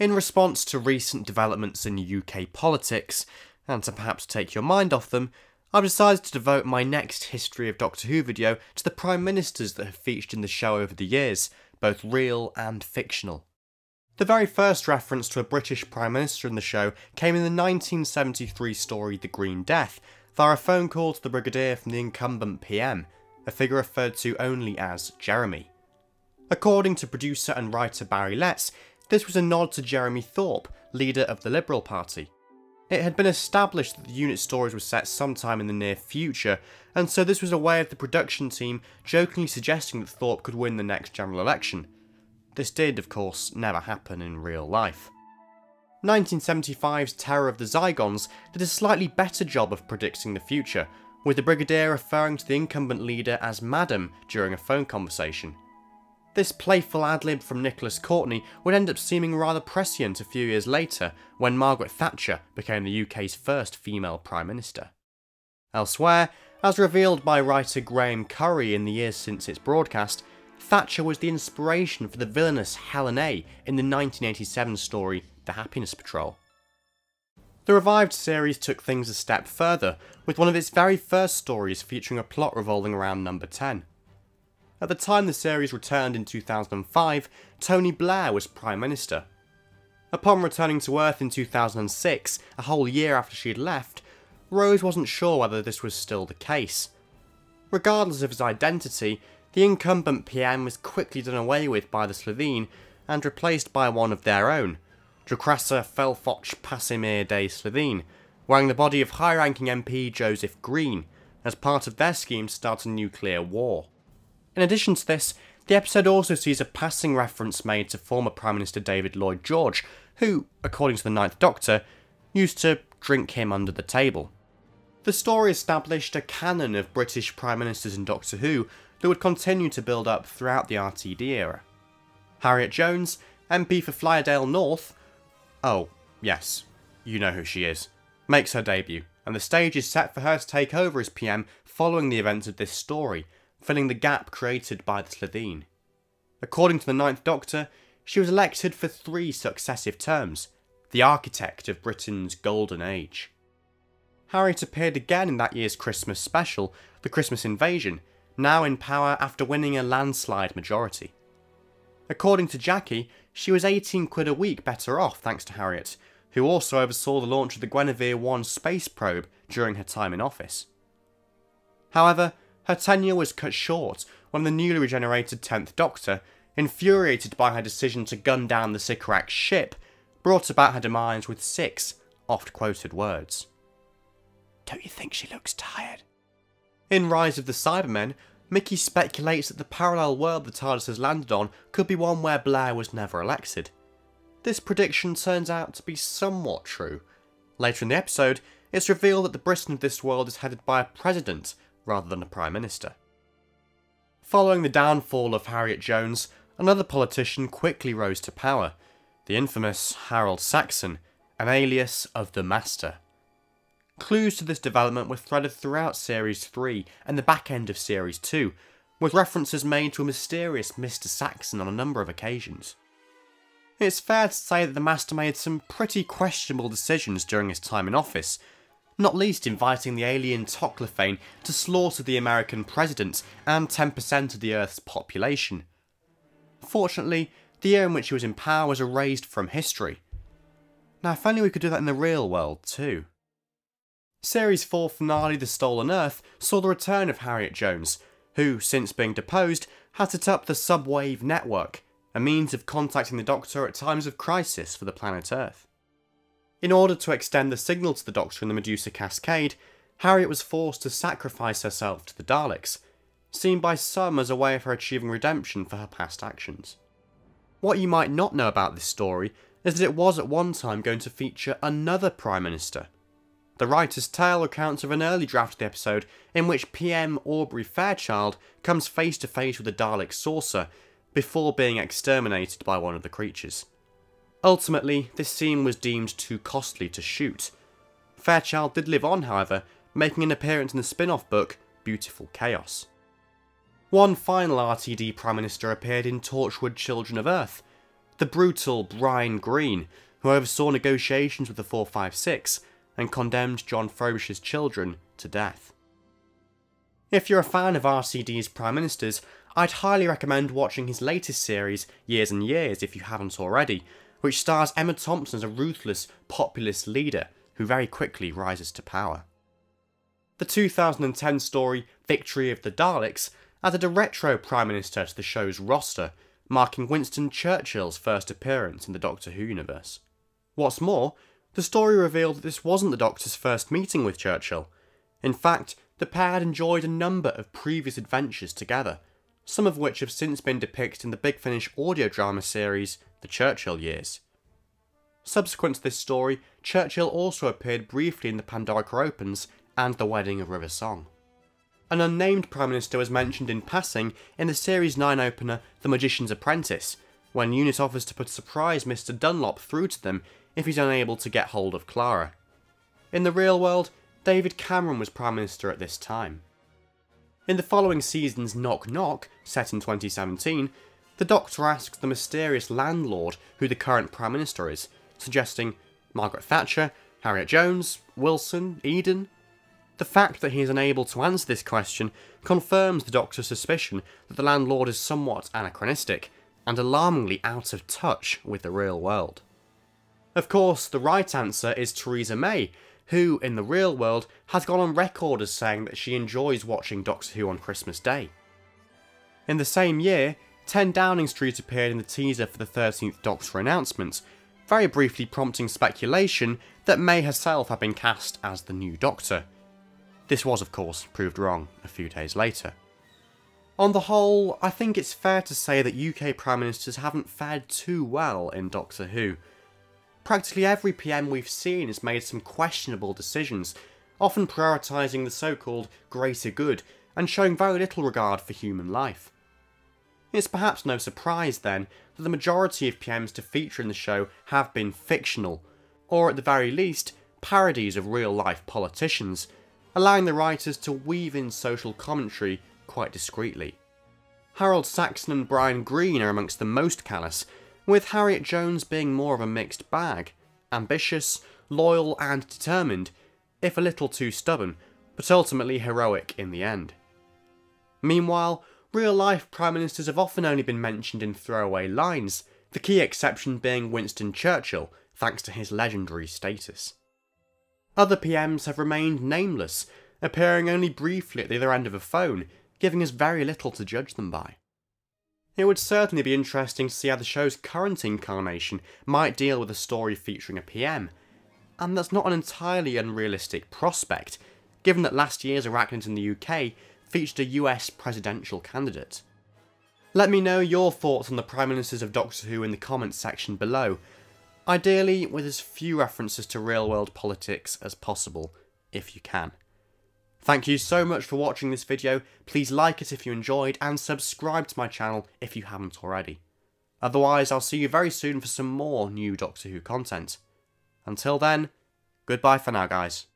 In response to recent developments in UK politics, and to perhaps take your mind off them, I've decided to devote my next History of Doctor Who video to the Prime Ministers that have featured in the show over the years, both real and fictional. The very first reference to a British Prime Minister in the show came in the 1973 story The Green Death, via a phone call to the Brigadier from the incumbent PM, a figure referred to only as Jeremy. According to producer and writer Barry Letts, this was a nod to Jeremy Thorpe, leader of the Liberal Party. It had been established that the unit stories were set sometime in the near future, and so this was a way of the production team jokingly suggesting that Thorpe could win the next general election. This did, of course, never happen in real life. 1975's Terror of the Zygons did a slightly better job of predicting the future, with the Brigadier referring to the incumbent leader as Madam during a phone conversation. This playful ad-lib from Nicholas Courtney would end up seeming rather prescient a few years later, when Margaret Thatcher became the UK's first female Prime Minister. Elsewhere, as revealed by writer Graham Curry in the years since its broadcast, Thatcher was the inspiration for the villainous Helen A in the 1987 story The Happiness Patrol. The revived series took things a step further, with one of its very first stories featuring a plot revolving around number 10. At the time the series returned in 2005, Tony Blair was Prime Minister. Upon returning to Earth in 2006, a whole year after she had left, Rose wasn't sure whether this was still the case. Regardless of his identity, the incumbent PM was quickly done away with by the Slovene and replaced by one of their own, Drokrasa Felfoch Pasimir de Slovene, wearing the body of high-ranking MP Joseph Green, as part of their scheme to start a nuclear war. In addition to this, the episode also sees a passing reference made to former Prime Minister David Lloyd George, who, according to the Ninth Doctor, used to drink him under the table. The story established a canon of British Prime Ministers in Doctor Who that would continue to build up throughout the RTD era. Harriet Jones, MP for Flydale North, oh, yes, you know who she is, makes her debut, and the stage is set for her to take over as PM following the events of this story, filling the gap created by the Slovene. According to the Ninth Doctor, she was elected for 3 successive terms, the architect of Britain's Golden Age. Harriet appeared again in that year's Christmas special, The Christmas Invasion, now in power after winning a landslide majority. According to Jackie, she was 18 quid a week better off thanks to Harriet, who also oversaw the launch of the Guinevere 1 space probe during her time in office. However, her tenure was cut short when the newly regenerated 10th Doctor, infuriated by her decision to gun down the Sycorax ship, brought about her demise with 6 oft-quoted words. "Don't you think she looks tired?" In Rise of the Cybermen, Mickey speculates that the parallel world the TARDIS has landed on could be one where Blair was never elected. This prediction turns out to be somewhat true. Later in the episode, it's revealed that the Britain of this world is headed by a president rather than a Prime Minister. Following the downfall of Harriet Jones, another politician quickly rose to power, the infamous Harold Saxon, an alias of the Master. Clues to this development were threaded throughout Series 3 and the back end of Series 2, with references made to a mysterious Mr. Saxon on a number of occasions. It's fair to say that the Master made some pretty questionable decisions during his time in office, not least inviting the alien Toclophane to slaughter the American president and 10% of the Earth's population. Fortunately, the year in which he was in power was erased from history. Now if only we could do that in the real world too. Series 4 finale The Stolen Earth saw the return of Harriet Jones, who, since being deposed, had set up the Subwave Network, a means of contacting the Doctor at times of crisis for the planet Earth. In order to extend the signal to the Doctor in the Medusa Cascade, Harriet was forced to sacrifice herself to the Daleks, seen by some as a way of her achieving redemption for her past actions. What you might not know about this story is that it was at one time going to feature another Prime Minister. The writer's tale recounts of an early draft of the episode in which PM Aubrey Fairchild comes face to face with a Dalek saucer before being exterminated by one of the creatures. Ultimately, this scene was deemed too costly to shoot. Fairchild did live on, however, making an appearance in the spin-off book Beautiful Chaos. One final RTD Prime Minister appeared in Torchwood Children of Earth. The the brutal Brian Greene, who oversaw negotiations with the 456 and condemned John Frobisher's children to death. If you're a fan of RCD's Prime Ministers, I'd highly recommend watching his latest series, Years and Years, if you haven't already, which stars Emma Thompson as a ruthless, populist leader who very quickly rises to power. The 2010 story, Victory of the Daleks, added a retro Prime Minister to the show's roster, marking Winston Churchill's first appearance in the Doctor Who universe. What's more, the story revealed that this wasn't the Doctor's first meeting with Churchill. In fact, the pair had enjoyed a number of previous adventures together, some of which have since been depicted in the Big Finish audio drama series, The Churchill Years. Subsequent to this story, Churchill also appeared briefly in The Pandorica Opens and The Wedding of River Song. An unnamed Prime Minister was mentioned in passing in the Series 9 opener The Magician's Apprentice, when Unit offers to put a surprise Mr. Dunlop through to them if he's unable to get hold of Clara. In the real world, David Cameron was Prime Minister at this time. In the following season's Knock Knock, set in 2017, the Doctor asks the mysterious landlord who the current Prime Minister is, suggesting Margaret Thatcher, Harriet Jones, Wilson, Eden. The fact that he is unable to answer this question confirms the Doctor's suspicion that the landlord is somewhat anachronistic and alarmingly out of touch with the real world. Of course, the right answer is Theresa May, who, in the real world, has gone on record as saying that she enjoys watching Doctor Who on Christmas Day. In the same year, 10 Downing Street appeared in the teaser for the 13th Doctor announcement, very briefly prompting speculation that May herself had been cast as the new Doctor. This was, of course, proved wrong a few days later. On the whole, I think it's fair to say that UK Prime Ministers haven't fared too well in Doctor Who. Practically every PM we've seen has made some questionable decisions, often prioritising the so-called greater good and showing very little regard for human life. It's perhaps no surprise then that the majority of PMs to feature in the show have been fictional, or at the very least, parodies of real-life politicians, allowing the writers to weave in social commentary quite discreetly. Harold Saxon and Brian Greene are amongst the most callous, with Harriet Jones being more of a mixed bag, ambitious, loyal and determined, if a little too stubborn, but ultimately heroic in the end. Meanwhile, real-life Prime Ministers have often only been mentioned in throwaway lines, the key exception being Winston Churchill, thanks to his legendary status. Other PMs have remained nameless, appearing only briefly at the other end of a phone, giving us very little to judge them by. It would certainly be interesting to see how the show's current incarnation might deal with a story featuring a PM, and that's not an entirely unrealistic prospect, given that last year's Arachnid in the UK featured a US presidential candidate. Let me know your thoughts on the Prime Ministers of Doctor Who in the comments section below, ideally with as few references to real-world politics as possible, if you can. Thank you so much for watching this video, please like it if you enjoyed and subscribe to my channel if you haven't already. Otherwise, I'll see you very soon for some more new Doctor Who content. Until then, goodbye for now guys.